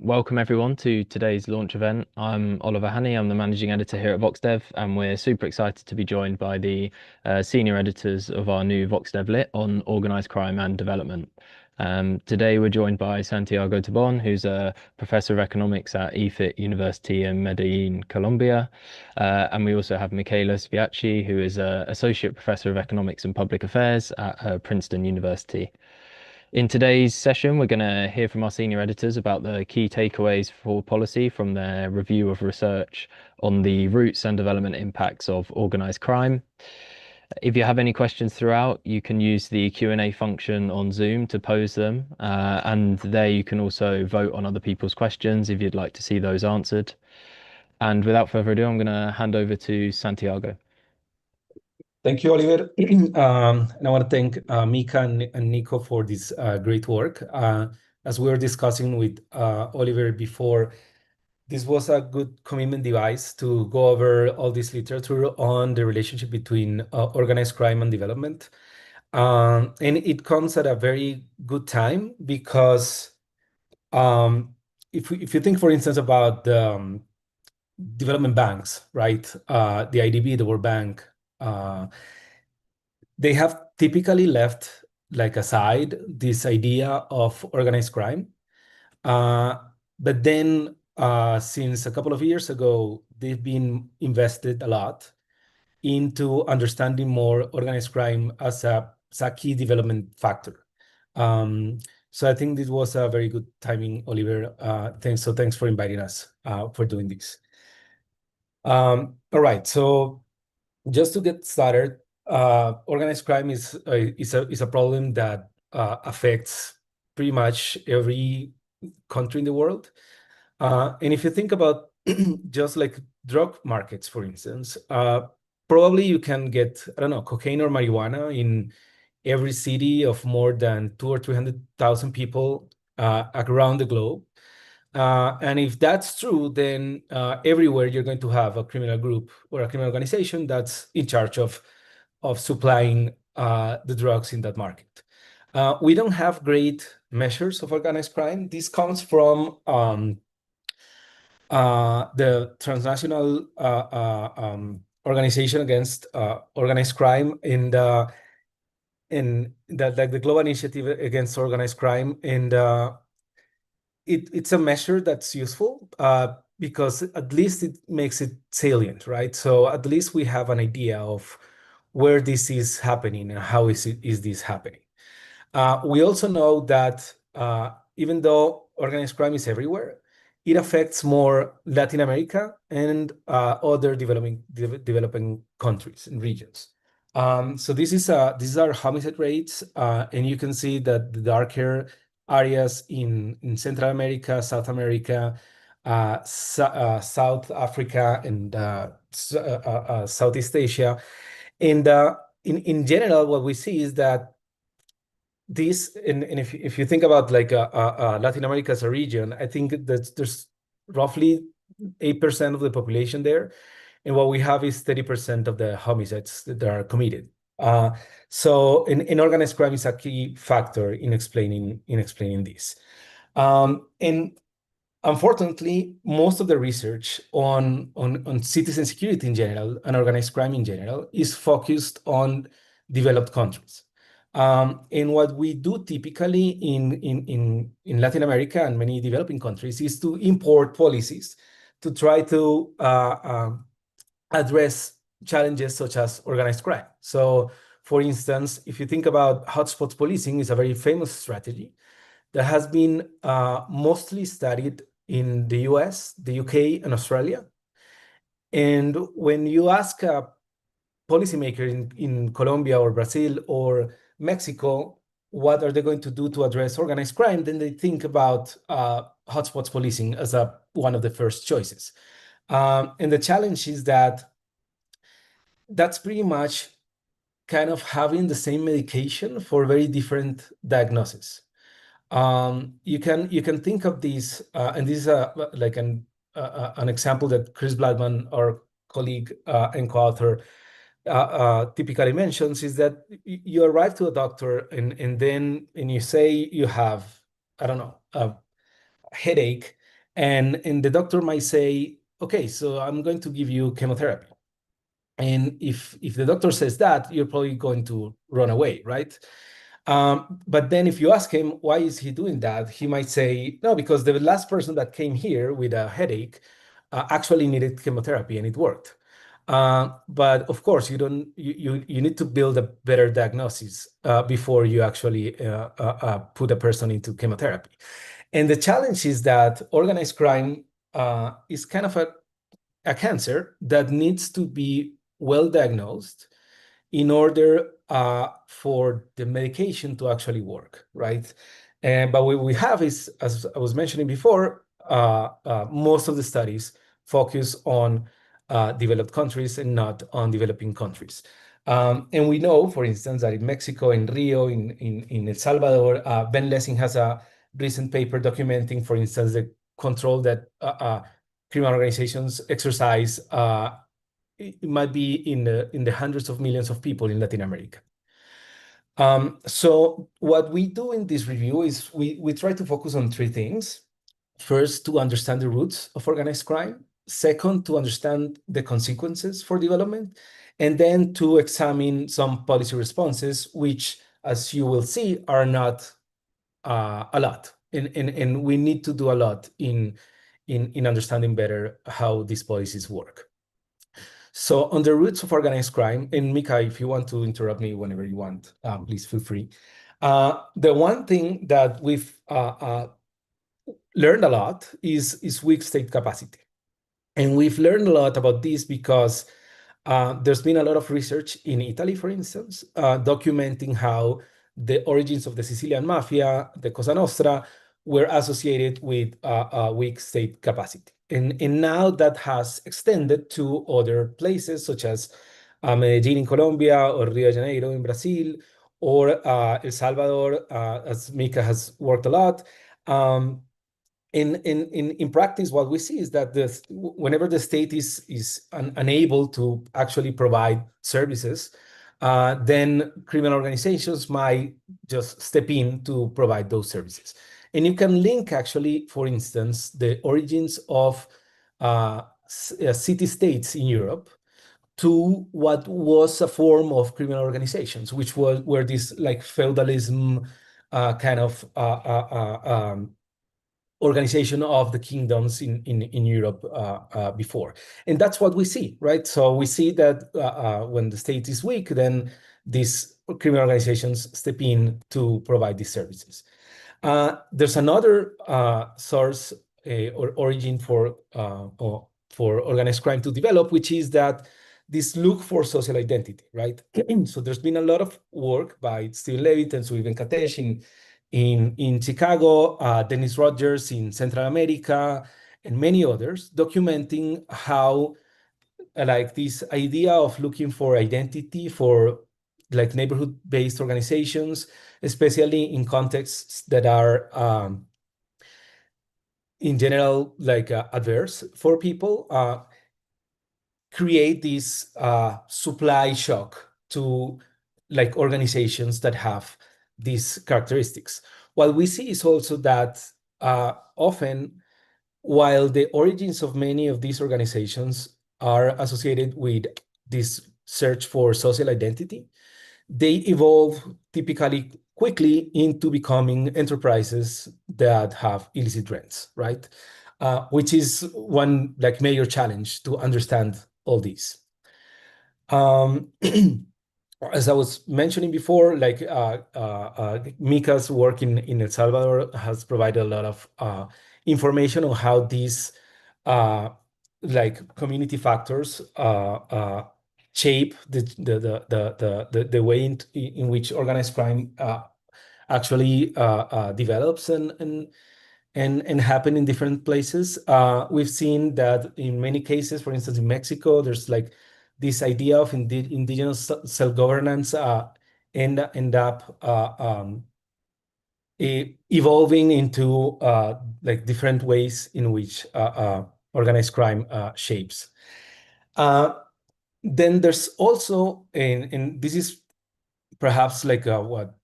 Welcome everyone to today's launch event. I'm Oliver Hannay, I'm the managing editor here at VoxDev, and we're super excited to be joined by the senior editors of our new VoxDev Lit on organised crime and development. Today we're joined by Santiago Tobón, who's a professor of economics at EFIT University in Medellin, Colombia. And we also have Micaela Sviatschi, who is an associate professor of economics and public affairs at Princeton University. In today's session, we're going to hear from our senior editors about the key takeaways for policy from their review of research on the roots and development impacts of organised crime. If you have any questions throughout, you can use the Q&A function on Zoom to pose them. And there you can also vote on other people's questions if you'd like to see those answered. And without further ado, I'm going to hand over to Santiago. Thank you, Oliver. And I want to thank Mika and Nico for this great work. As we were discussing with Oliver before, this was a good commitment device to go over all this literature on the relationship between organized crime and development. And it comes at a very good time because if you think, for instance, about the development banks, right? The IDB, the World Bank, they have typically left like aside this idea of organized crime. But then since a couple of years ago, they've been invested a lot into understanding more organized crime as a key development factor. So I think this was a very good timing, Oliver. Thanks for inviting us for doing this. All right, so just to get started, organized crime is a problem that affects pretty much every country in the world. And if you think about just like drug markets, for instance, probably you can get, I don't know, cocaine or marijuana in every city of more than 200,000 or 300,000 people around the globe. And if that's true, then everywhere you're going to have a criminal group or a criminal organization that's in charge of supplying the drugs in that market. We don't have great measures of organized crime. This comes from the Transnational Organization Against Organized Crime in the Global Initiative Against Organized Crime, and it's a measure that's useful because at least it makes it salient, right? So at least we have an idea of where this is happening and how is this happening. We also know that even though organized crime is everywhere, it affects more Latin America and other developing countries and regions. So these are homicide rates, and you can see that the darker areas in Central America, South America, South Africa, and Southeast Asia. And in general, what we see is that this, and if you think about like Latin America as a region, I think that there's roughly 8% of the population there, and what we have is 30% of the homicides that are committed. So in organized crime is a key factor in explaining this. And unfortunately, most of the research on citizen security in general and organized crime in general is focused on developed countries. And what we do typically in Latin America and many developing countries is to import policies to try to address challenges such as organized crime. So, for instance, if you think about hotspots policing, is a very famous strategy that has been mostly studied in the US, the UK, and Australia. And when you ask a policymaker in Colombia or Brazil or Mexico, what are they going to do to address organized crime, then they think about hotspots policing as one of the first choices. And the challenge is that that's pretty much kind of having the same medication for very different diagnoses. You can think of these, and this is like an example that Chris Blackman, our colleague and co-author, typically mentions, is that you arrive to a doctor and you say you have, I don't know, a headache, And the doctor might say, okay, so I'm going to give you chemotherapy. And if the doctor says that, you're probably going to run away, right? But then if you ask him, why is he doing that? He might say, no, because the last person that came here with a headache actually needed chemotherapy and it worked. But of course, you need to build a better diagnosis before you actually put a person into chemotherapy. And the challenge is that organized crime is kind of a cancer that needs to be well diagnosed in order for the medication to actually work, right? But what we have is, as I was mentioning before, most of the studies focus on developed countries and not on developing countries. And we know, for instance, that in Mexico, in Rio, in El Salvador, Ben Lessing has a recent paper documenting, for instance, the control that criminal organizations exercise. It might be in the hundreds of millions of people in Latin America. So what we do in this review is we try to focus on three things. First, to understand the roots of organized crime. Second, to understand the consequences for development. And then to examine some policy responses, which, as you will see, are not a lot. And we need to do a lot in understanding better how these policies work. So on the roots of organized crime, and Mika, if you want to interrupt me whenever you want, please feel free. The one thing that we've learned a lot is weak state capacity. And we've learned a lot about this because there's been a lot of research in Italy, for instance, documenting how the origins of the Sicilian mafia, the Cosa Nostra, were associated with weak state capacity. And now that has extended to other places, such as Medellin in Colombia, or Rio de Janeiro in Brazil, or El Salvador, as Mika has worked a lot. In practice, what we see is that whenever the state is unable to actually provide services, then criminal organizations might just step in to provide those services. And you can link actually, for instance, the origins of city-states in Europe to what was a form of criminal organizations, which were this like feudalism kind of organization of the kingdoms in Europe before. And that's what we see, right? So we see that when the state is weak, then these criminal organizations step in to provide these services. There's another source or origin for organized crime to develop, which is that this look for social identity, right? So there's been a lot of work by Steve Levitt and Sui Venkatesh in Chicago, Dennis Rogers in Central America, and many others, documenting how like this idea of looking for identity for like neighborhood-based organizations, especially in contexts that are in general like adverse for people, create this supply shock to like organizations that have these characteristics. What we see is also that often, while the origins of many of these organizations are associated with this search for social identity, they evolve typically quickly into becoming enterprises that have illicit rents, right? Which is one like major challenge to understand all these. As I was mentioning before, like Mika's work in El Salvador has provided a lot of information on how these like community factors shape the way in which organized crime actually develops and happen in different places. We've seen that in many cases, for instance, in Mexico, there's like this idea of indigenous self-governance end up evolving into like different ways in which organized crime shapes. Then there's also, and this is perhaps like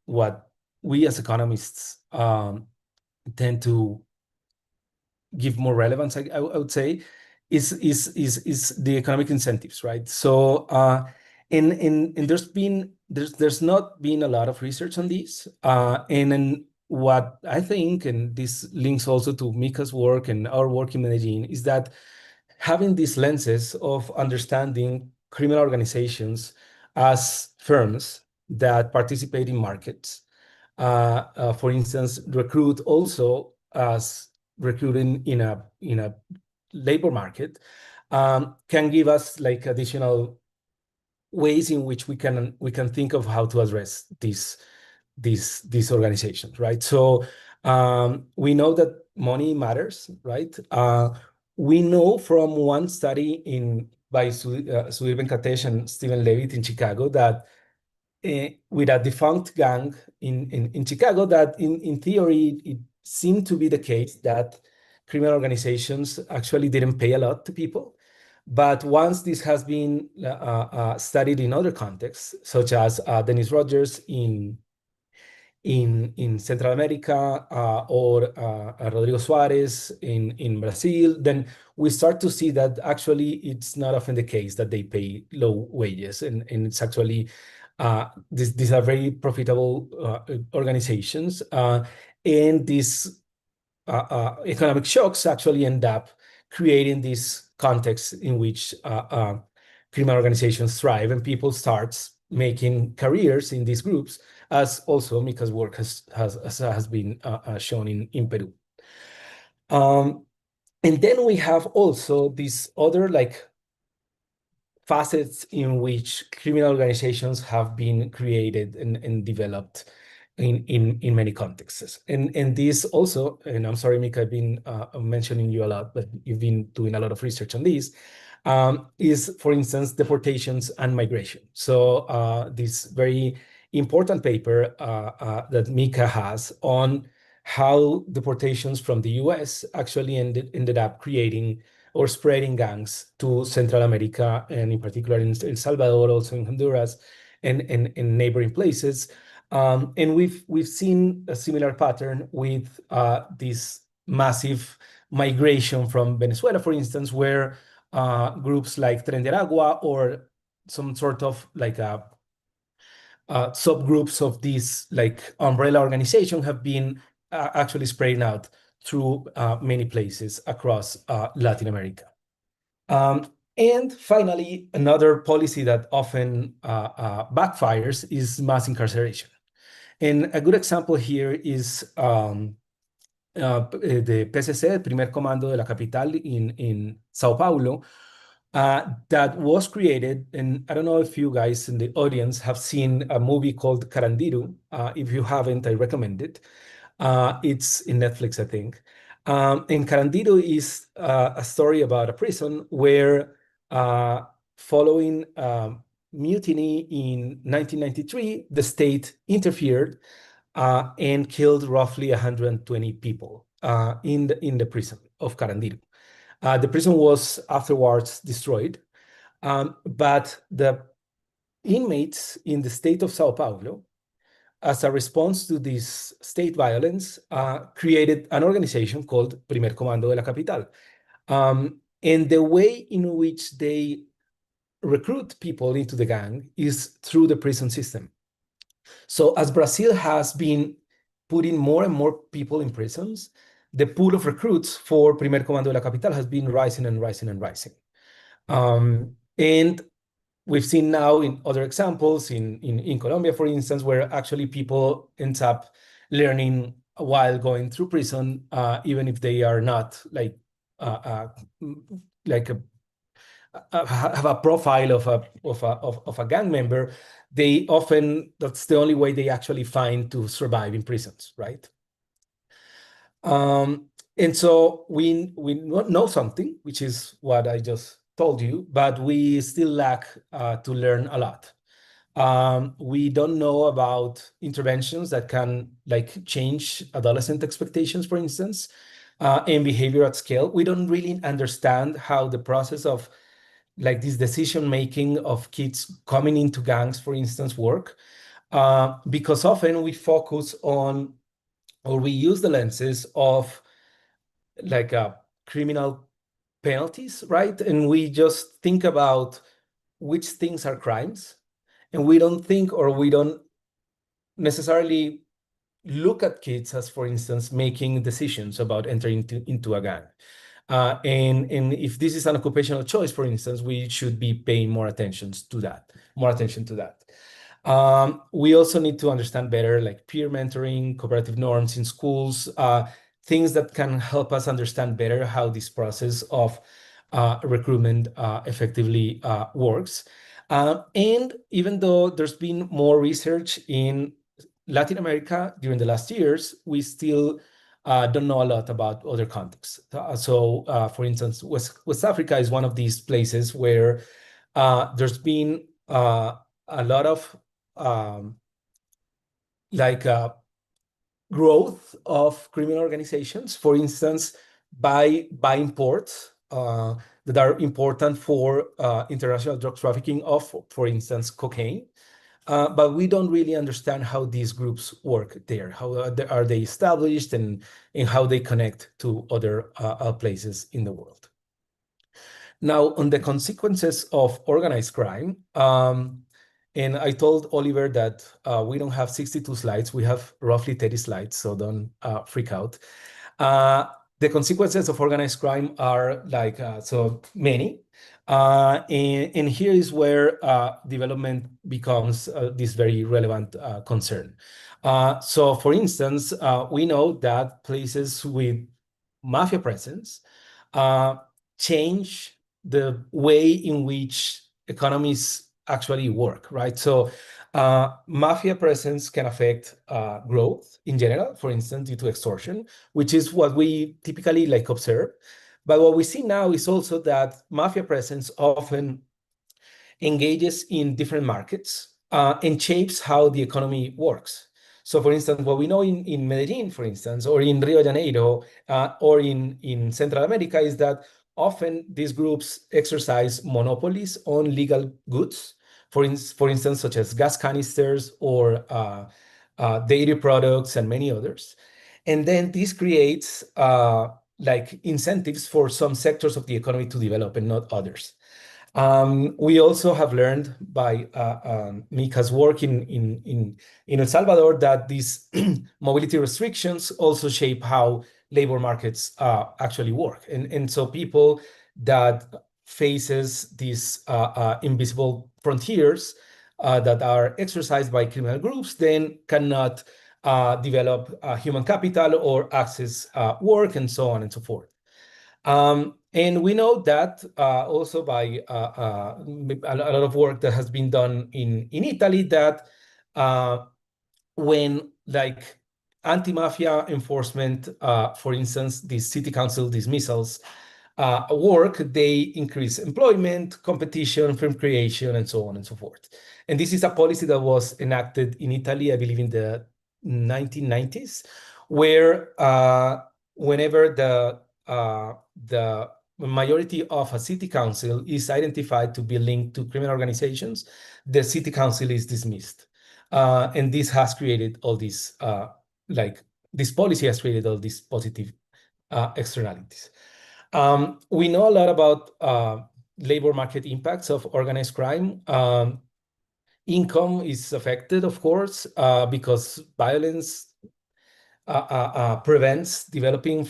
what we as economists tend to give more relevance, I would say, is the economic incentives, right? So and there's not been a lot of research on this, and what I think, and this links also to Mika's work and our work in Medellin, is that having these lenses of understanding criminal organizations as firms that participate in markets, for instance, recruit also as recruiting in a labor market, can give us like additional ways in which we can think of how to address these organizations, right? So we know that money matters, right? We know from one study by Sudhir Venkatesh and Stephen Levitt in Chicago that with a defunct gang in Chicago, that in theory, it seemed to be the case that criminal organizations actually didn't pay a lot to people. But once this has been studied in other contexts, such as Dennis Rogers in Central America, or Rodrigo Suarez in Brazil, then we start to see that actually it's not often the case that they pay low wages, and it's actually these are very profitable organizations, and these economic shocks actually end up creating this context in which criminal organizations thrive and people start making careers in these groups, as also Mika's work has been shown in Peru. And then we have also these other like facets in which criminal organizations have been created and developed in many contexts. And this also, and I'm sorry, Mika, I've been mentioning you a lot, but you've been doing a lot of research on this, is, for instance, deportations and migration. So this very important paper that Mika has on how deportations from the US actually ended up creating or spreading gangs to Central America, and in particular in El Salvador, also in Honduras, and in neighboring places. And we've seen a similar pattern with this massive migration from Venezuela, for instance, where groups like Tren de Aragua or some sort of like subgroups of this like umbrella organization have been actually spreading out through many places across Latin America. And finally, another policy that often backfires is mass incarceration. And a good example here is the PCC, el Primer Comando de la Capital in Sao Paulo, that was created. And I don't know if you guys in the audience have seen a movie called Carandiru. If you haven't, I recommend it. It's in Netflix, I think. And Carandiru is a story about a prison where, following mutiny in 1993, the state interfered and killed roughly 120 people in the prison of Carandiru. The prison was afterwards destroyed, but the inmates in the state of Sao Paulo, as a response to this state violence, created an organization called Primer Comando de la Capital. And the way in which they recruit people into the gang is through the prison system. So as Brazil has been putting more and more people in prisons, the pool of recruits for Primer Comando de la Capital has been rising and rising and rising. And we've seen now in other examples in Colombia, for instance, where actually people end up learning while going through prison, even if they are not like have a profile of a gang member. They often, that's the only way they actually find to survive in prisons, right? And so we know something, which is what I just told you, but we still lack to learn a lot. We don't know about interventions that can like change adolescent expectations, for instance, and behavior at scale. We don't really understand how the process of like this decision making of kids coming into gangs, for instance, work, because often we focus on, or we use the lenses of like criminal penalties, right? And we just think about which things are crimes, and we don't think, or we don't necessarily look at kids as, for instance, making decisions about entering into a gang. And if this is an occupational choice, for instance, we should be paying more attention to that. We also need to understand better, like peer mentoring, cooperative norms in schools, things that can help us understand better how this process of recruitment effectively works. And even though there's been more research in Latin America during the last years, we still don't know a lot about other contexts. For instance, West Africa is one of these places where there's been a lot of growth of criminal organizations, for instance, by buying ports that are important for international drug trafficking of, for instance, cocaine. But we don't really understand how these groups work there. How are they established, and how they connect to other places in the world. Now, on the consequences of organized crime, and I told Oliver that we don't have 62 slides. We have roughly 30 slides, so don't freak out. The consequences of organized crime are so many. And here is where development becomes this very relevant concern. So, for instance, we know that places with mafia presence change the way in which economies actually work, right? So mafia presence can affect growth in general, for instance, due to extortion, which is what we typically observe. But what we see now is also that mafia presence often engages in different markets and shapes how the economy works. So, for instance, what we know in Medellin, for instance, or in Rio de Janeiro, or in Central America, is that often these groups exercise monopolies on legal goods, for instance, such as gas canisters or dairy products and many others. And then this creates incentives for some sectors of the economy to develop and not others. We also have learned by Mika's work in El Salvador that these mobility restrictions also shape how labor markets actually work. And so people that faces these invisible frontiers that are exercised by criminal groups then cannot develop human capital or access work, and so on and so forth. And we know that also by a lot of work that has been done in Italy, that when anti-mafia enforcement, for instance, the city council dismissals work, they increase employment, competition, firm creation, and so on and so forth. And this is a policy that was enacted in Italy, I believe, in the 1990s, where whenever the majority of a city council is identified to be linked to criminal organizations, the city council is dismissed. And this has created all these, this policy has created all these positive externalities. We know a lot about labor market impacts of organized crime. Income is affected, of course, because violence prevents development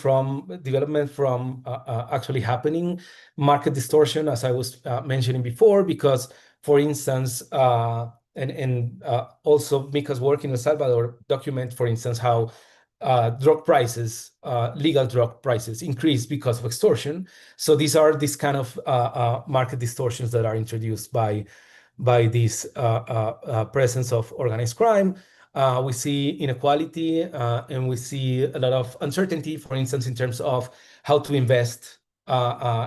from actually happening. Market distortion, as I was mentioning before, because, for instance, and also Mika's work in El Salvador document, for instance, how drug prices, legal drug prices increase because of extortion. So these are these kind of market distortions that are introduced by this presence of organized crime. We see inequality and we see a lot of uncertainty, for instance, in terms of how to invest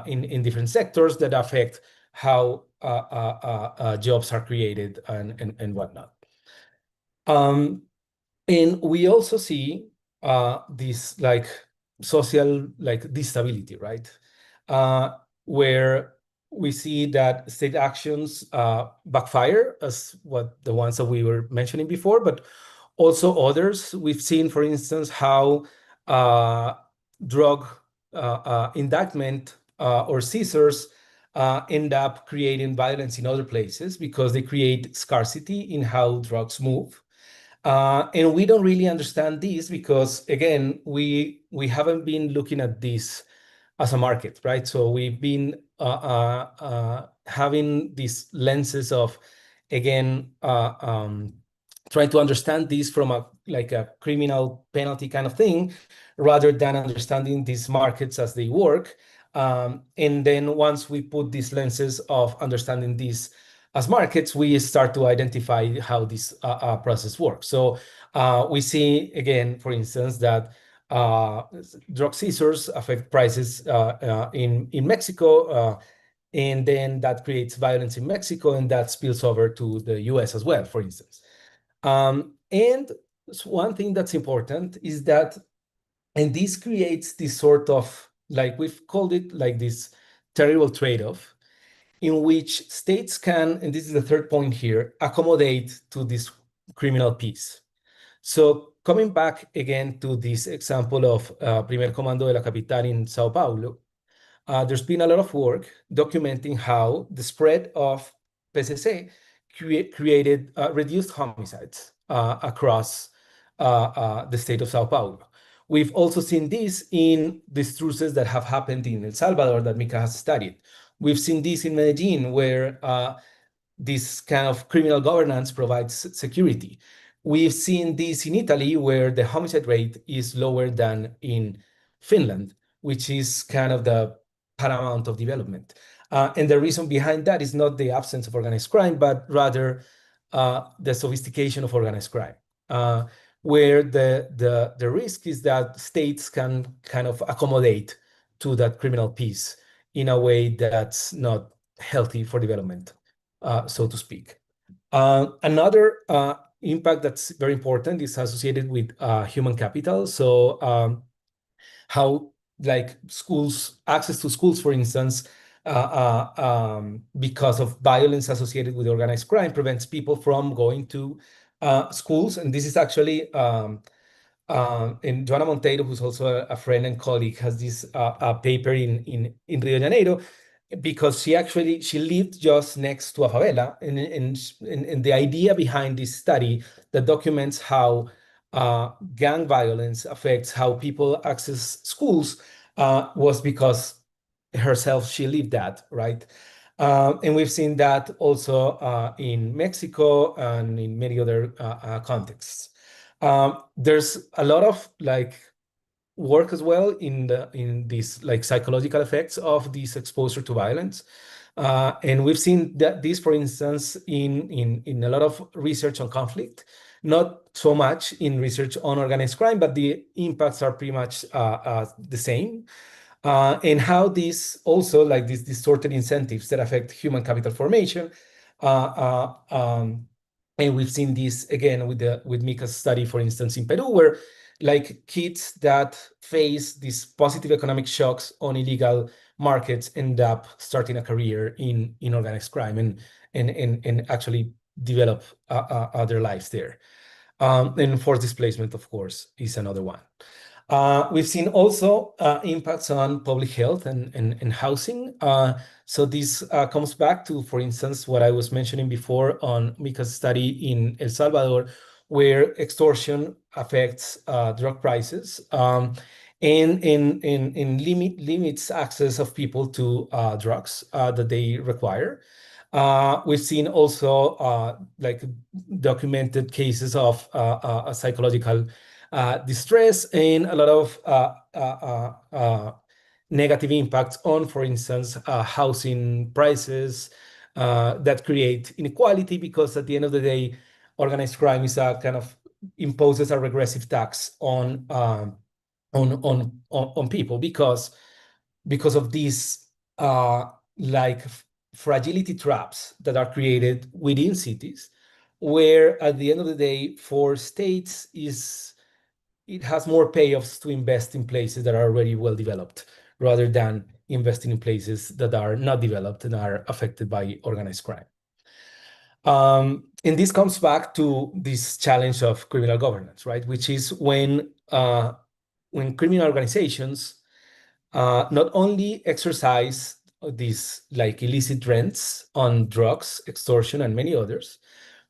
in different sectors that affect how jobs are created and whatnot. And we also see this social disstability, right? Where we see that state actions backfire, as what the ones that we were mentioning before, but also others. We've seen, for instance, how drug indictment or seizures end up creating violence in other places because they create scarcity in how drugs move. And we don't really understand this because, again, we haven't been looking at this as a market, right? So we've been having these lenses of, again, trying to understand this from a criminal penalty kind of thing, rather than understanding these markets as they work. And then once we put these lenses of understanding these as markets, we start to identify how this process works. So we see, again, for instance, that drug seizures affect prices in Mexico, and then that creates violence in Mexico, and that spills over to the US as well, for instance. And one thing that's important is that, and this creates this sort of, like we've called it, like this terrible trade-off, in which states can, and this is the third point here, accommodate to this criminal piece. So coming back again to this example of Primer Comando de la Capital in Sao Paulo, there's been a lot of work documenting how the spread of PCC created reduced homicides across the state of Sao Paulo. We've also seen this in the truces that have happened in El Salvador that Mika has studied. We've seen this in Medellin, where this kind of criminal governance provides security. We've seen this in Italy, where the homicide rate is lower than in Finland, which is kind of the paramount of development. And the reason behind that is not the absence of organized crime, but rather the sophistication of organized crime, where the risk is that states can kind of accommodate to that criminal piece in a way that's not healthy for development, so to speak. Another impact that's very important is associated with human capital. So how, like, schools, access to schools, for instance, because of violence associated with organized crime, prevents people from going to schools. And this is actually, and Joana Monteiro, who's also a friend and colleague, has this paper in Rio de Janeiro, because she lived just next to a favela, and the idea behind this study that documents how gang violence affects how people access schools was because herself, she lived that, right? And we've seen that also in Mexico and in many other contexts. There's a lot of work as well in these psychological effects of this exposure to violence. And we've seen that this, for instance, in a lot of research on conflict, not so much in research on organized crime, but the impacts are pretty much the same. And how these also, like these distorted incentives that affect human capital formation. And we've seen this again with Mika's study, for instance, in Peru, where kids that face these positive economic shocks on illegal markets end up starting a career in organized crime and actually develop their lives there. And forced displacement, of course, is another one. We've seen also impacts on public health and housing. So this comes back to, for instance, what I was mentioning before on Mika's study in El Salvador, where extortion affects drug prices and limits access of people to drugs that they require. We've seen also documented cases of psychological distress and a lot of negative impacts on, for instance, housing prices that create inequality, because at the end of the day, organized crime is a kind of imposes a regressive tax on people because of these fragility traps that are created within cities, where at the end of the day, for states, it has more payoffs to invest in places that are already well developed rather than investing in places that are not developed and are affected by organized crime. And this comes back to this challenge of criminal governance, right? Which is when criminal organizations not only exercise these like illicit rents on drugs, extortion, and many others,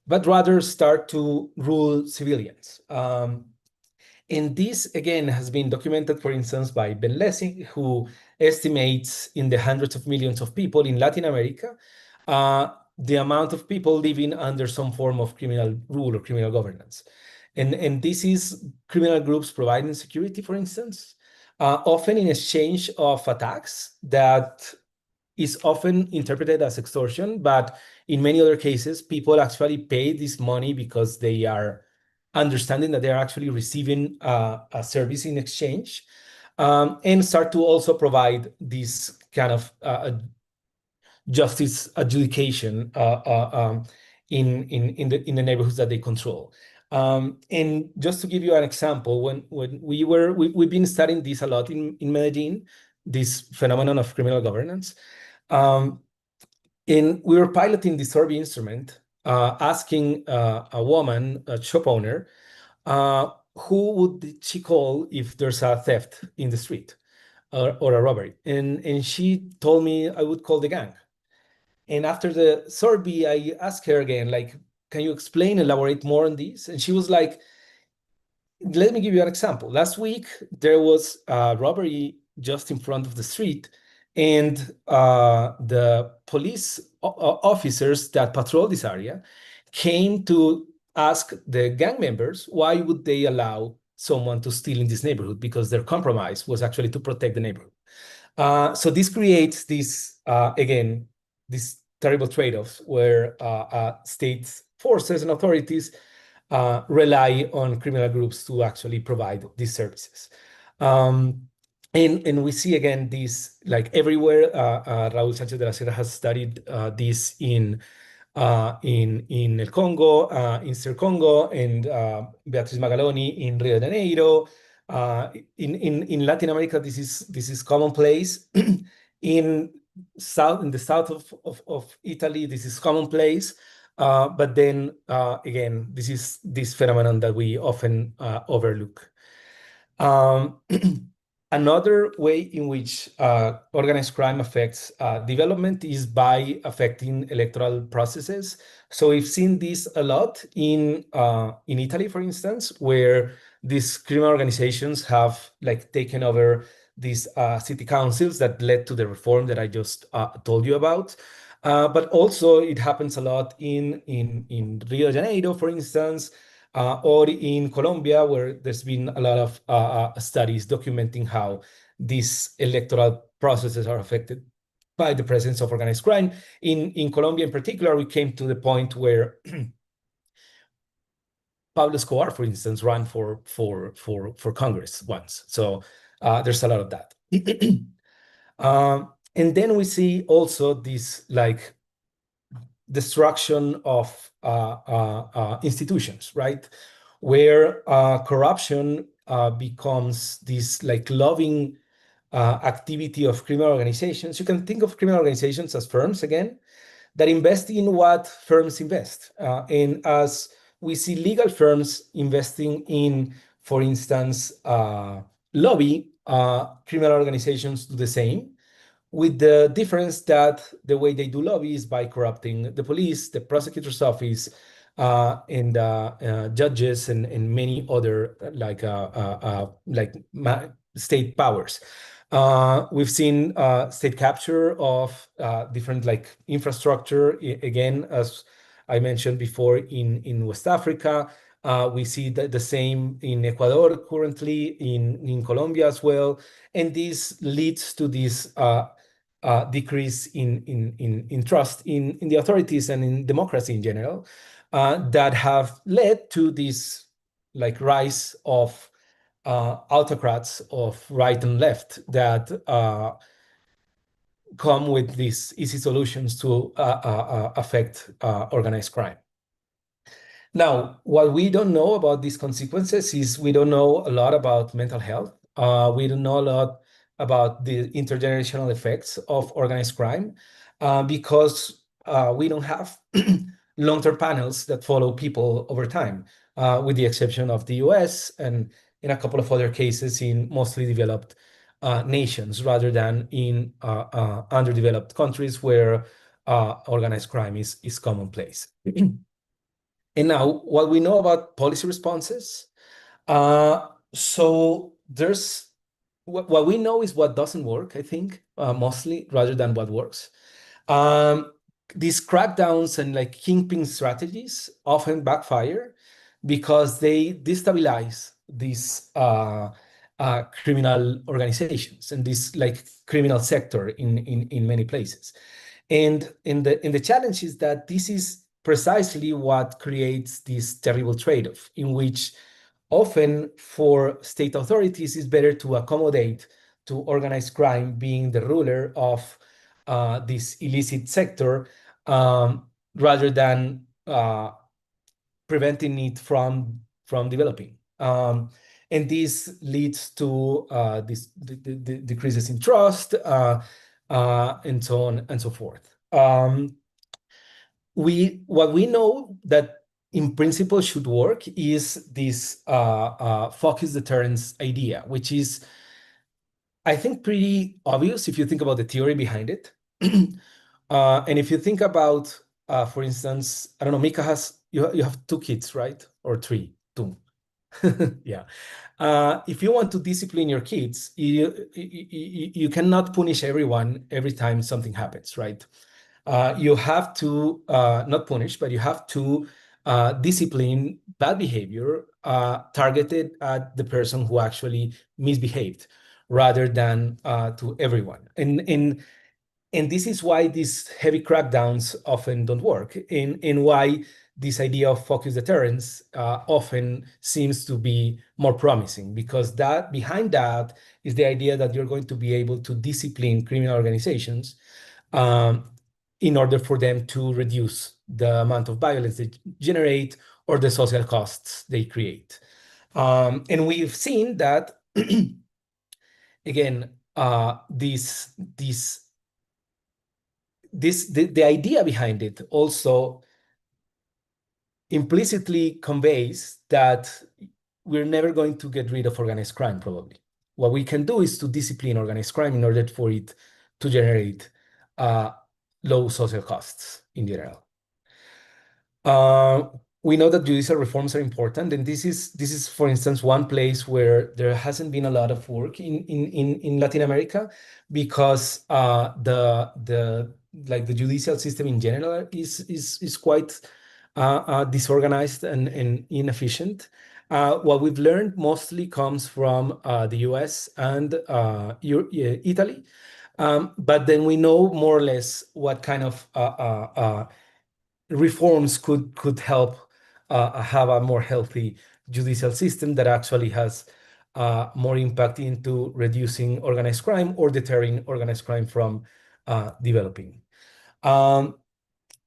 but rather start to rule civilians. And this, again, has been documented, for instance, by Ben Lessing, who estimates in the hundreds of millions of people in Latin America the amount of people living under some form of criminal rule or criminal governance. And this is criminal groups providing security, for instance, often in exchange of attacks that is often interpreted as extortion, but in many other cases, people actually pay this money because they are understanding that they are actually receiving a service in exchange, and start to also provide this kind of justice adjudication in the neighborhoods that they control. And just to give you an example, when we've been studying this a lot in Medellin, this phenomenon of criminal governance. And we were piloting the survey instrument, asking a woman, a shop owner, who would she call if there's a theft in the street or a robbery? And she told me I would call the gang. And after the survey, I asked her again, like, can you explain, elaborate more on this? And she was like, let me give you an example. Last week, there was a robbery just in front of the street, and the police officers that patrol this area came to ask the gang members why would they allow someone to steal in this neighborhood, because their compromise was actually to protect the neighborhood. So this creates this, again, this terrible trade-offs where state forces and authorities rely on criminal groups to actually provide these services. And we see again this like everywhere. Raúl Sánchez de la Sierra has studied this in El Congo, in Sir Congo, and Beatriz Magaloni in Rio de Janeiro. In Latin America, this is commonplace. in the south of Italy, this is commonplace. But then again, this is this phenomenon that we often overlook. Another way in which organized crime affects development is by affecting electoral processes. So we've seen this a lot in Italy, for instance, where these criminal organizations have like taken over these city councils that led to the reform that I just told you about. But also it happens a lot in Rio de Janeiro, for instance, or in Colombia, where there's been a lot of studies documenting how these electoral processes are affected by the presence of organized crime. In Colombia in particular, we came to the point where Pablo Escobar, for instance, ran for Congress once. So there's a lot of that. And then we see also this like destruction of institutions, right? Where corruption becomes this like loving activity of criminal organizations. You can think of criminal organizations as firms, again, that invest in what firms invest. And as we see legal firms investing in, for instance, lobby, criminal organizations do the same, with the difference that the way they do lobby is by corrupting the police, the prosecutor's office, and judges and many other state powers. We've seen state capture of different like infrastructure. Again, as I mentioned before, in West Africa, we see the same in Ecuador currently, in Colombia as well, and this leads to this decrease in trust in the authorities and in democracy in general, that have led to this like rise of autocrats of right and left that come with these easy solutions to affect organized crime. Now, what we don't know about these consequences is we don't know a lot about mental health. We don't know a lot about the intergenerational effects of organized crime because we don't have long-term panels that follow people over time, with the exception of the US and in a couple of other cases in mostly developed nations rather than in underdeveloped countries where organized crime is commonplace. And now, what we know about policy responses, so there's what we know is what doesn't work, I think, mostly rather than what works. These crackdowns and like kingpin strategies often backfire because they destabilize these criminal organizations and this like criminal sector in many places. And the challenge is that this is precisely what creates this terrible trade-off in which often for state authorities it's better to accommodate to organized crime being the ruler of this illicit sector rather than preventing it from developing. And this leads to this decreases in trust and so on and so forth. What we know that in principle should work is this focus deterrence idea, which is, I think, pretty obvious if you think about the theory behind it. And if you think about, for instance, I don't know, Mika you have two kids, right? Or three, two. Yeah. If you want to discipline your kids, you cannot punish everyone every time something happens, right? You have to not punish, but you have to discipline bad behavior targeted at the person who actually misbehaved rather than to everyone. And this is why these heavy crackdowns often don't work, and why this idea of focused deterrence often seems to be more promising, because that behind that is the idea that you're going to be able to discipline criminal organizations in order for them to reduce the amount of violence they generate or the social costs they create. And we've seen that, again, the idea behind it also implicitly conveys that we're never going to get rid of organized crime, probably. What we can do is to discipline organized crime in order for it to generate low social costs in general. We know that judicial reforms are important, and this is, for instance, one place where there hasn't been a lot of work in Latin America, because the judicial system in general is quite disorganized and inefficient. What we've learned mostly comes from the US and Italy, but then we know more or less what kind of reforms could help have a more healthy judicial system that actually has more impact into reducing organized crime or deterring organized crime from developing.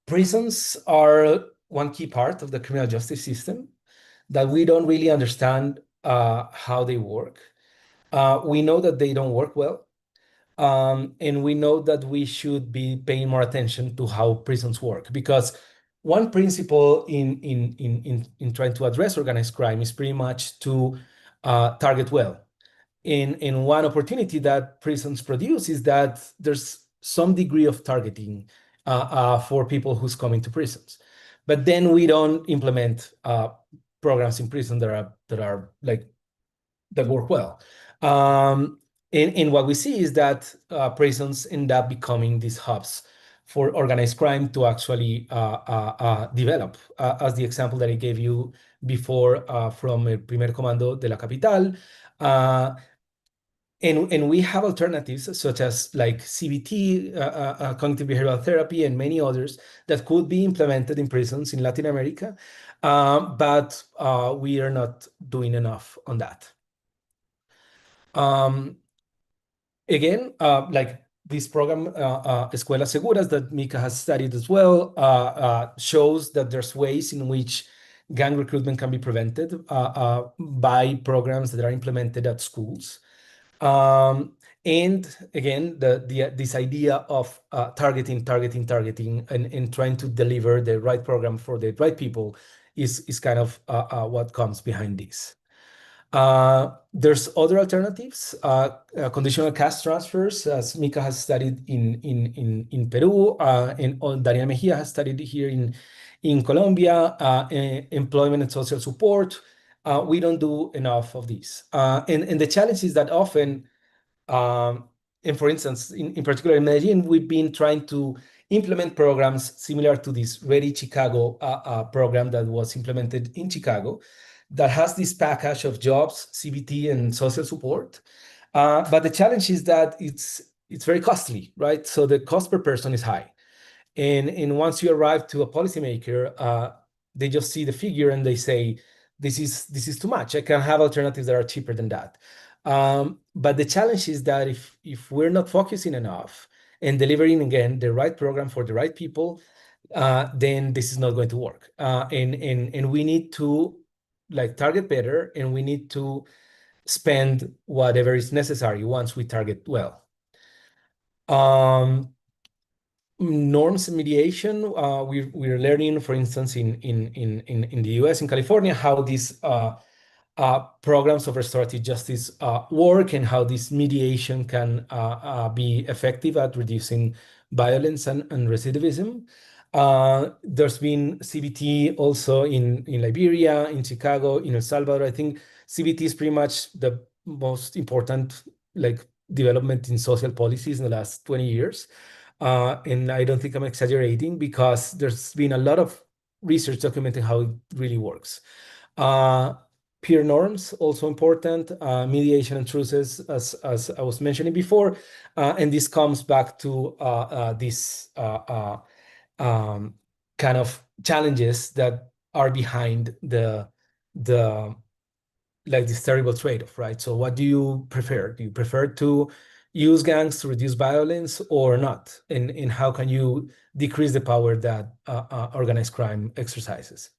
Prisons are one key part of the criminal justice system that we don't really understand how they work. We know that they don't work well. And we know that we should be paying more attention to how prisons work, because one principle in trying to address organized crime is pretty much to target well. In one opportunity that prisons produce is that there's some degree of targeting for people who's coming to prisons, but then we don't implement programs in prison that work well. And what we see is that prisons end up becoming these hubs for organized crime to actually develop, as the example that I gave you before from El Primer Comando de la Capital. And we have alternatives such as like CBT, cognitive behavioral therapy, and many others that could be implemented in prisons in Latin America, but we are not doing enough on that. Again, like this program, Escuelas Seguras, that Mika has studied as well, shows that there's ways in which gang recruitment can be prevented by programs that are implemented at schools. And again, this idea of targeting, and trying to deliver the right program for the right people is kind of what comes behind this. There's other alternatives, conditional cash transfers, as Mika has studied in Peru, and Daniel Mejia has studied here in Colombia, employment and social support. We don't do enough of these. And the challenge is that often, and for instance, in particular in Medellin, we've been trying to implement programs similar to this Ready Chicago program that was implemented in Chicago, that has this package of jobs, CBT, and social support. But the challenge is that it's very costly, right? So the cost per person is high. And once you arrive to a policymaker, they just see the figure and they say, this is too much. I can have alternatives that are cheaper than that. But the challenge is that if we're not focusing enough and delivering, again, the right program for the right people, then this is not going to work. And we need to target better, and we need to spend whatever is necessary once we target well. Norms and mediation, we're learning, for instance, in the US, in California, how these programs of restorative justice work, and how this mediation can be effective at reducing violence and recidivism. There's been CBT also in Liberia, in Chicago, in El Salvador. I think CBT is pretty much the most important development in social policies in the last 20 years. And I don't think I'm exaggerating, because there's been a lot of research documenting how it really works. Peer norms, also important, mediation and truces, as I was mentioning before. And this comes back to this kind of challenges that are behind this terrible trade-off, right? So what do you prefer? Do you prefer to use gangs to reduce violence or not? And how can you decrease the power that organized crime exercises?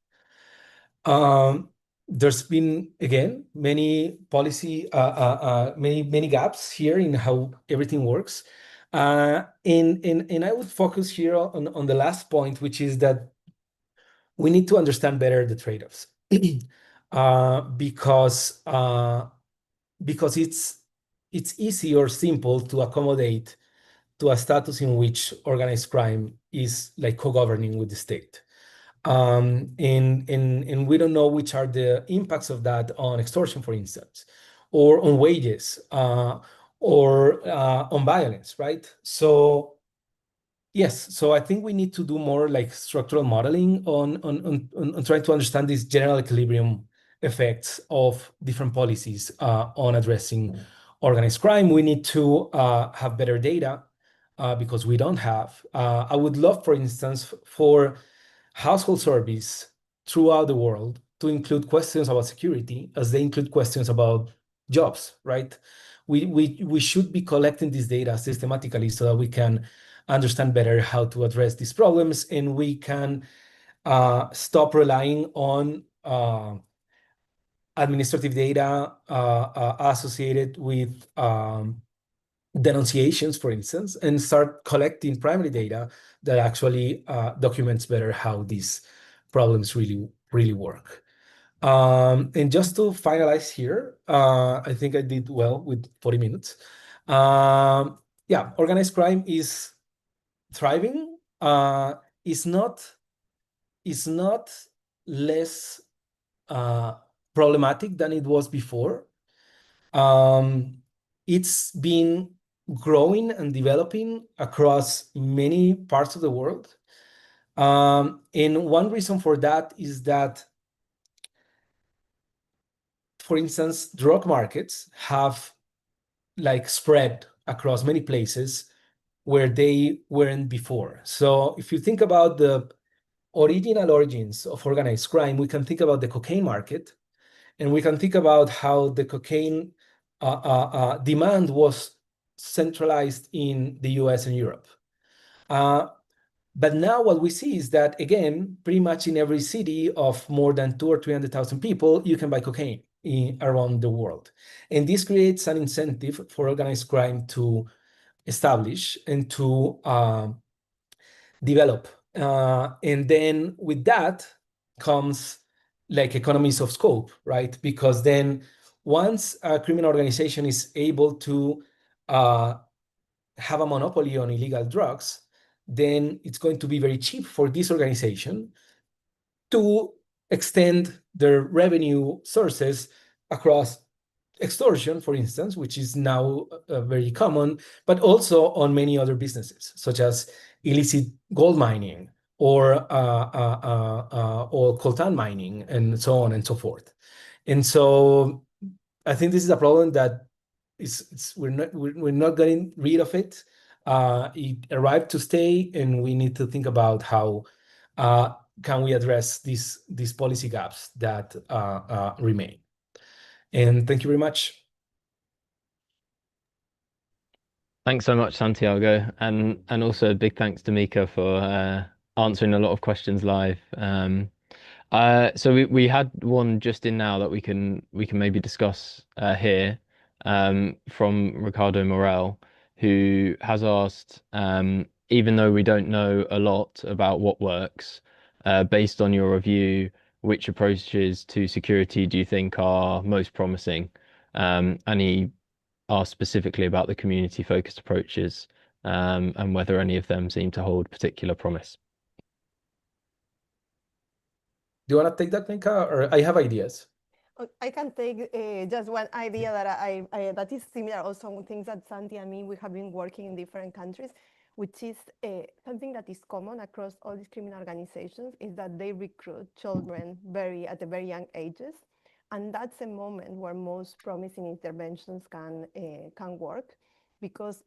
There's been, again, many policy, many gaps here in how everything works. And I would focus here on the last point, which is that we need to understand better the trade-offs. Because it's easy or simple to accommodate to a status in which organized crime is co-governing with the state. And we don't know which are the impacts of that on extortion, for instance, or on wages, or on violence, right? So yes, so I think we need to do more structural modeling on trying to understand these general equilibrium effects of different policies on addressing organized crime. We need to have better data, because we don't have. I would love, for instance, for household surveys throughout the world to include questions about security as they include questions about jobs, right? We should be collecting this data systematically so that we can understand better how to address these problems, and we can stop relying on administrative data associated with denunciations, for instance, and start collecting primary data that actually documents better how these problems really work. And just to finalize here, I think I did well with 40 minutes. Yeah, organized crime is thriving. Is not less problematic than it was before. It's been growing and developing across many parts of the world. And one reason for that is that, for instance, drug markets have spread across many places where they weren't before. So if you think about the original origins of organized crime, we can think about the cocaine market, and we can think about how the cocaine demand was centralized in the US and Europe. But now what we see is that, again, pretty much in every city of more than 200,000 or 300,000 people, you can buy cocaine around the world. And this creates an incentive for organized crime to establish and to develop. And then with that comes economies of scope, right? Because then once a criminal organization is able to have a monopoly on illegal drugs, then it's going to be very cheap for this organization to extend their revenue sources across extortion, for instance, which is now very common, but also on many other businesses, such as illicit gold mining or coltan mining, and so on and so forth. And so I think this is a problem that we're not getting rid of it. It arrived to stay, and we need to think about how can we address these policy gaps that remain. And thank you very much. Thanks so much, Santiago, and also a big thanks to Mika for answering a lot of questions live. So we had one just in now that we can maybe discuss here from Ricardo Morel, who has asked, even though we don't know a lot about what works, based on your review, which approaches to security do you think are most promising? And he asked specifically about the community-focused approaches, and whether any of them seem to hold particular promise. Do you want to take that, Mika, or I have ideas? I can take just one idea that that is similar also with things that Santi and me we have been working in different countries, which is something that is common across all these criminal organizations is that they recruit children at the very young ages, and that's a moment where most promising interventions can work, because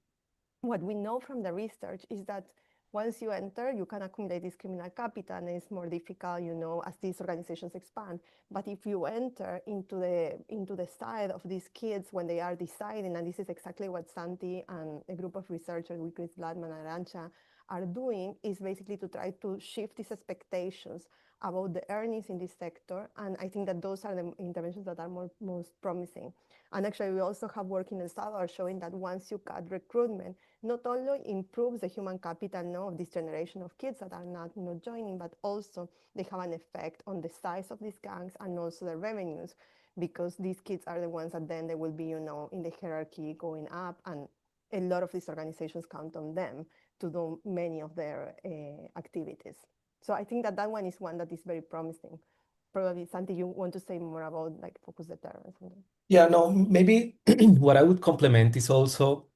what we know from the research is that once you enter, you can accumulate this criminal capital, and it's more difficult, as these organizations expand. But if you enter into the side of these kids when they are deciding, and this is exactly what Santi and a group of researchers with Chris Bladman and Arancha are doing, is basically to try to shift these expectations about the earnings in this sector. And I think that those are the interventions that are most promising. And actually, we also have work in El Salvador showing that once you cut recruitment, not only improves the human capital of this generation of kids that are not joining, but also they have an effect on the size of these gangs and also the revenues, because these kids are the ones that then they will be, in the hierarchy going up, and a lot of these organizations count on them to do many of their activities. So I think that that one is one that is very promising. Probably, Santi, you want to say more about like focus deterrence? Yeah, no, maybe what I would complement is also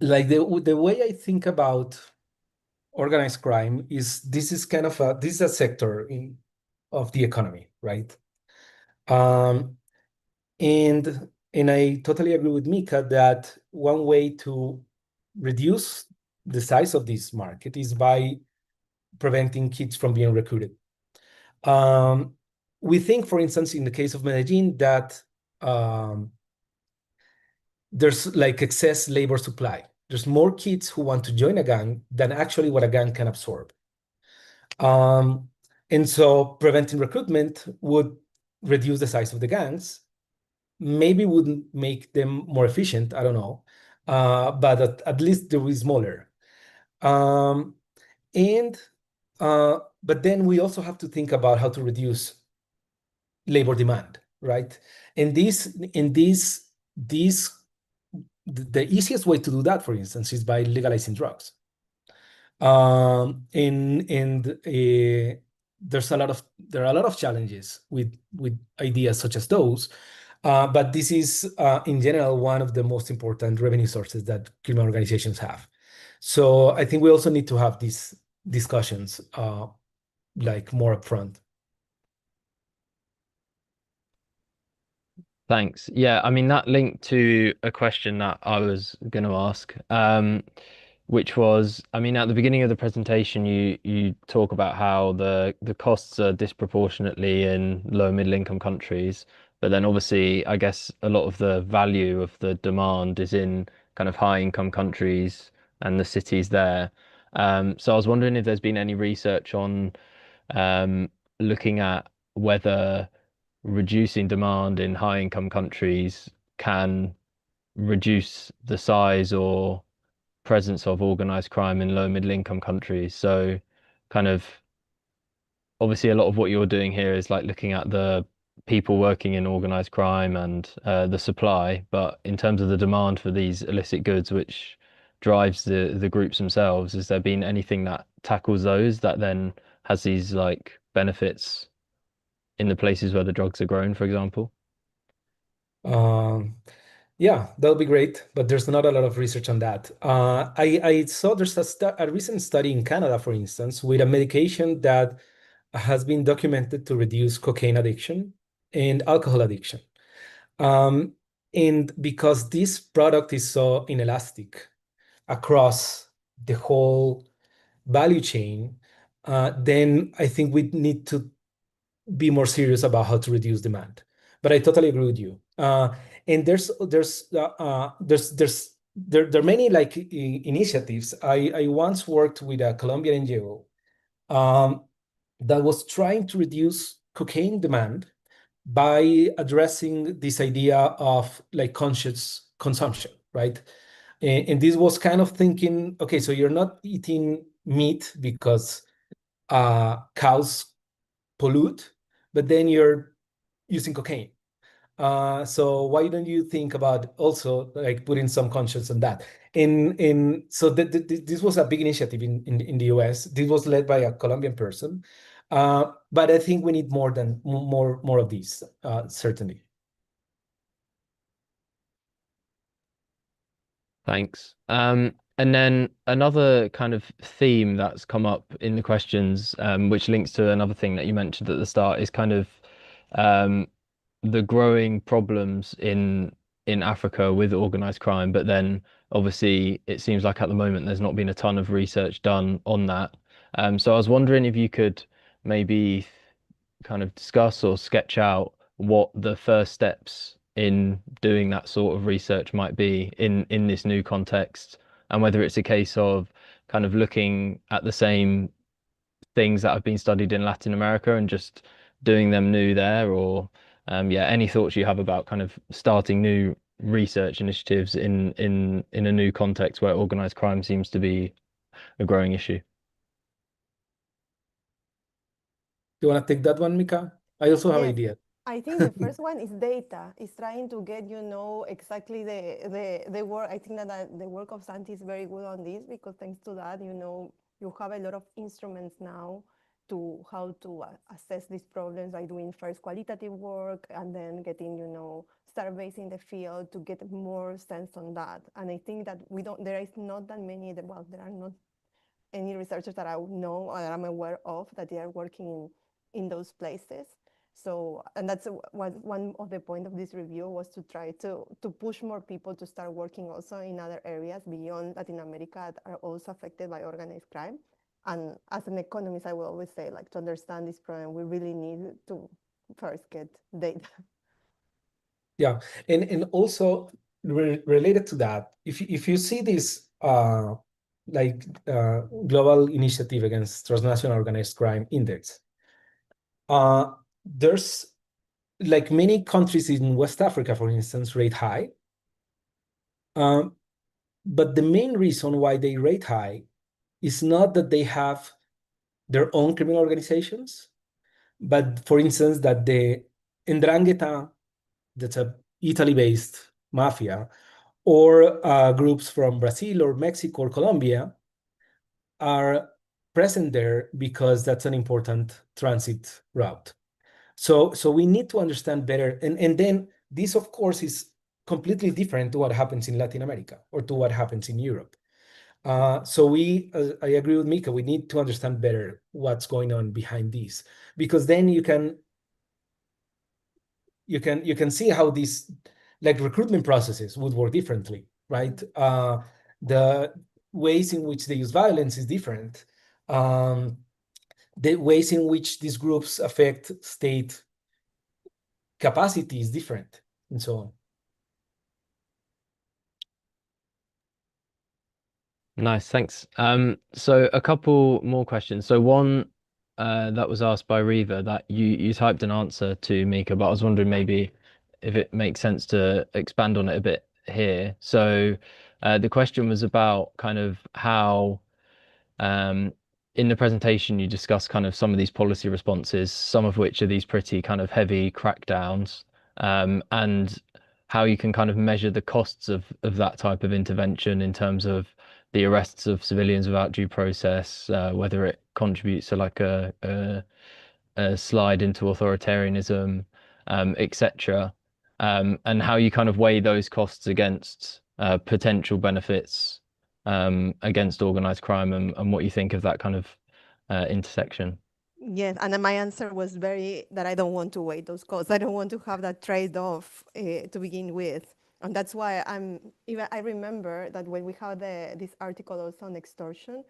like the way I think about organized crime is this is kind of this is a sector of the economy, right? Um, and I totally agree with Mika that one way to reduce the size of this market is by preventing kids from being recruited. We think, for instance, in the case of Medellin, that there's like excess labor supply. There's more kids who want to join a gang than actually what a gang can absorb. And so preventing recruitment would reduce the size of the gangs, maybe wouldn't make them more efficient, I don't know, but at least they will be smaller. Um, and but then we also have to think about how to reduce labor demand, right? And the easiest way to do that, for instance, is by legalizing drugs. And there are a lot of challenges with ideas such as those, but this is in general one of the most important revenue sources that criminal organizations have. So I think we also need to have these discussions like more upfront. Thanks. Yeah, I mean that linked to a question that I was going to ask, which was, I mean, at the beginning of the presentation, you talk about how the costs are disproportionately in low middle income countries, but then obviously, I guess a lot of the value of the demand is in kind of high income countries and the cities there. So I was wondering if there's been any research on um, looking at whether reducing demand in high income countries can reduce the size or presence of organized crime in low middle income countries. So kind of obviously a lot of what you're doing here is like looking at the people working in organized crime and the supply, but in terms of the demand for these illicit goods, which drives the groups themselves, has there been anything that tackles those that then has these like benefits in the places where the drugs are grown, for example? Um, yeah, that'll be great, but there's not a lot of research on that. I saw there's a recent study in Canada, for instance, with a medication that has been documented to reduce cocaine addiction and alcohol addiction. Um, and because this product is so inelastic across the whole value chain, then I think we need to be more serious about how to reduce demand. But I totally agree with you. And there are many like initiatives. I once worked with a Colombian NGO that was trying to reduce cocaine demand by addressing this idea of like conscious consumption, right? And this was kind of thinking, okay, so you're not eating meat because cows pollute, but then you're using cocaine. So why don't you think about also like putting some conscience on that? And so this was a big initiative in the US. This was led by a Colombian person, but I think we need more of these, certainly. Thanks. And then another kind of theme that's come up in the questions, which links to another thing that you mentioned at the start, is kind of um, the growing problems in Africa with organized crime. But then obviously it seems like at the moment there's not been a ton of research done on that. So I was wondering if you could maybe kind of discuss or sketch out what the first steps in doing that sort of research might be in this new context, and whether it's a case of kind of looking at the same things that have been studied in Latin America and just doing them new there, or yeah, any thoughts you have about kind of starting new research initiatives in a new context where organized crime seems to be a growing issue. Do you want to take that one, Mika? I also have Yes, ideas. I think the first one is data. Is trying to get exactly the work. I think that the work of Santi is very good on this because thanks to that, you have a lot of instruments now to how to assess these problems by doing first qualitative work and then getting surveys in the field to get more sense on that. And I think that we don't. There is not that many. Well, there are not any researchers that I know or that I'm aware of that they are working in those places. So, and that's one of the point of this review was to try to push more people to start working also in other areas beyond Latin America that are also affected by organized crime. And as an economist, I will always say, like, to understand this problem, we really need to first get data. Yeah, and also related to that, if you see this global initiative against transnational organized crime index, there's like many countries in West Africa, for instance, rate high. But the main reason why they rate high is not that they have their own criminal organizations, but for instance, that the Ndrangheta, that's a Italy-based mafia, or groups from Brazil or Mexico or Colombia are present there because that's an important transit route. So we need to understand better. And then this, of course, is completely different to what happens in Latin America or to what happens in Europe. So I agree with Mika, we need to understand better what's going on behind this, because then you can see how these like recruitment processes would work differently, right? The ways in which they use violence is different. The ways in which these groups affect state capacity is different, and so on. Nice, thanks. So a couple more questions. So one that was asked by Riva that you typed an answer to Mika, but I was wondering maybe if it makes sense to expand on it a bit here. So the question was about kind of how um in the presentation, you discuss kind of some of these policy responses, some of which are these pretty kind of heavy crackdowns, and how you can kind of measure the costs of that type of intervention in terms of the arrests of civilians without due process, whether it contributes to like a slide into authoritarianism, etc. And how you kind of weigh those costs against potential benefits against organized crime and what you think of that kind of intersection. Yes, and then my answer was very that I don't want to weigh those costs. I don't want to have that trade-off to begin with, and that's why I'm even. I remember that when we had this article also on extortion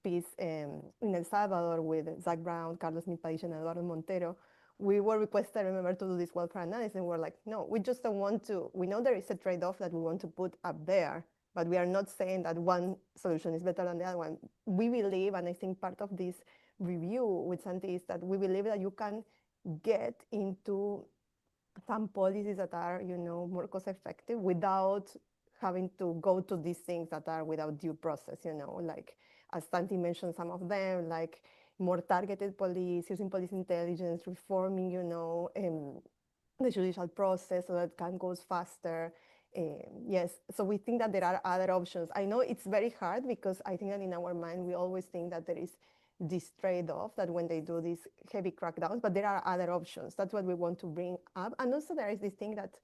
piece in El Salvador with Zach Brown, Carlos Milpadilla, and Eduardo Montero, we were requested, I remember, to do this welfare analysis, and we're like, no, we just don't want to. We know there is a trade-off that we want to put up there, but we are not saying that one solution is better than the other one. We believe, and I think part of this review with Santi is that we believe that you can get into some policies that are, more cost effective without having to go to these things that are without due process, like as Santi mentioned some of them, like more targeted police, using police intelligence, reforming, the judicial process so that can go faster. Yes, so we think that there are other options. I know it's very hard because I think that in our mind, we always think that there is this trade-off that when they do these heavy crackdowns, but there are other options. That's what we want to bring up. And also there is this thing that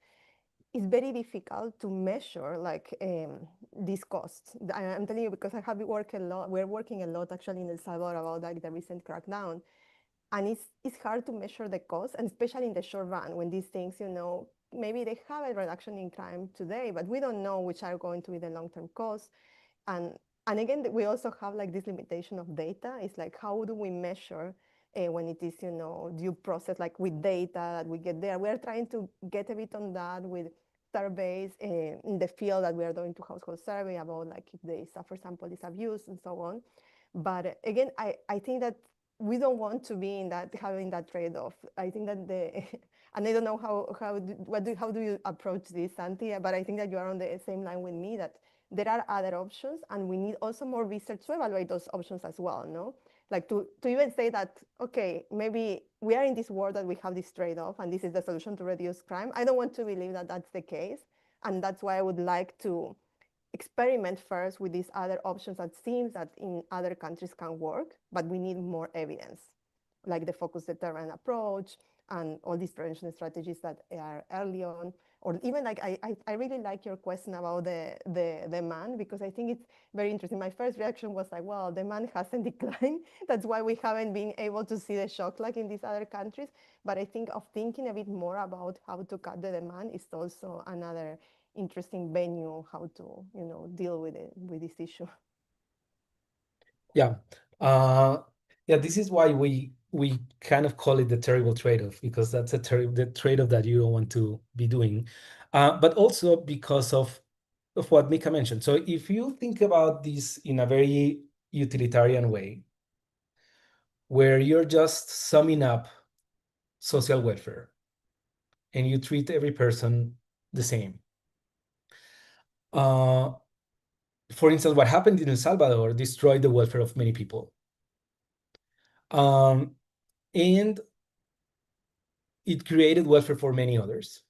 is very difficult to measure, like these costs. I'm telling you because I have worked a lot, we're working a lot actually in El Salvador about like the recent crackdown. And it's hard to measure the cost, and especially in the short run when these things, maybe they have a reduction in crime today, but we don't know which are going to be the long-term costs. And again, we also have like this limitation of data. It's like, how do we measure when it is, due process, like with data that we get there? We are trying to get a bit on that with surveys in the field that we are doing to household survey about like if they suffer some police abuse and so on. But again, I think that we don't want to be in that having that trade-off. I think that and I don't know how do you approach this, Santi? But I think that you are on the same line with me that there are other options, and we need also more research to evaluate those options as well, no? Like to even say that, okay, maybe we are in this world that we have this trade-off and this is the solution to reduce crime. I don't want to believe that that's the case. And that's why I would like to experiment first with these other options that seems that in other countries can work, but we need more evidence, like the focus deterrent approach and all these prevention strategies that are early on. Or even like, I really like your question about the demand, because I think it's very interesting. My first reaction was like, well, demand hasn't declined. That's why we haven't been able to see the shock like in these other countries. But I think of thinking a bit more about how to cut the demand is also another interesting venue how to deal with this issue. Yeah. Yeah, this is why we kind of call it the terrible trade-off, because that's the trade-off that you don't want to be doing. But also because of what Mika mentioned. So if you think about this in a very utilitarian way, where you're just summing up social welfare and you treat every person the same. For instance, what happened in El Salvador destroyed the welfare of many people. And it created welfare for many others.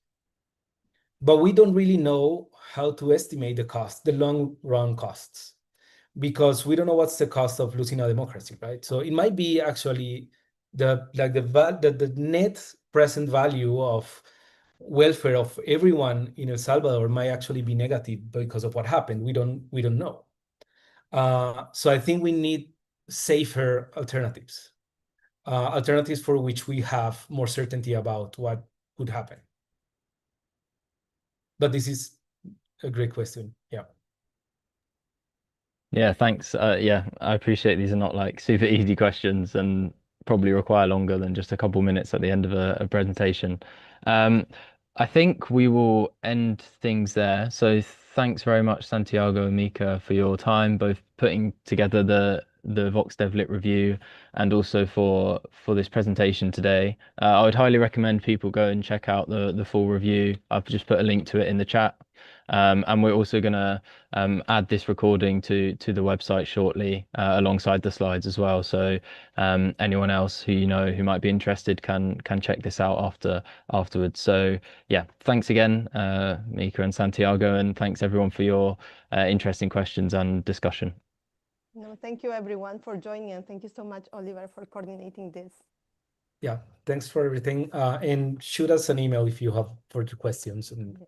But we don't really know how to estimate the cost, the long run costs, because we don't know what's the cost of losing a democracy, right? So it might be actually the net present value of welfare of everyone in El Salvador might actually be negative because of what happened. We don't know. So I think we need safer alternatives, alternatives for which we have more certainty about what could happen. But this is a great question. Yeah. Yeah, thanks. Yeah, I appreciate these are not like super easy questions and probably require longer than just a couple minutes at the end of a presentation. I think we will end things there. So thanks very much, Santiago and Mika, for your time, both putting together the VoxDev Lit review and also for this presentation today. I would highly recommend people go and check out the full review. I've just put a link to it in the chat. And we're also going to add this recording to the website shortly alongside the slides as well. So anyone else who you know who might be interested can check this out afterwards. So yeah, thanks again, Mika and Santiago, and thanks everyone for your interesting questions and discussion. No, thank you everyone for joining, and thank you so much, Oliver, for coordinating this. Yeah, thanks for everything. And shoot us an email if you have further questions. And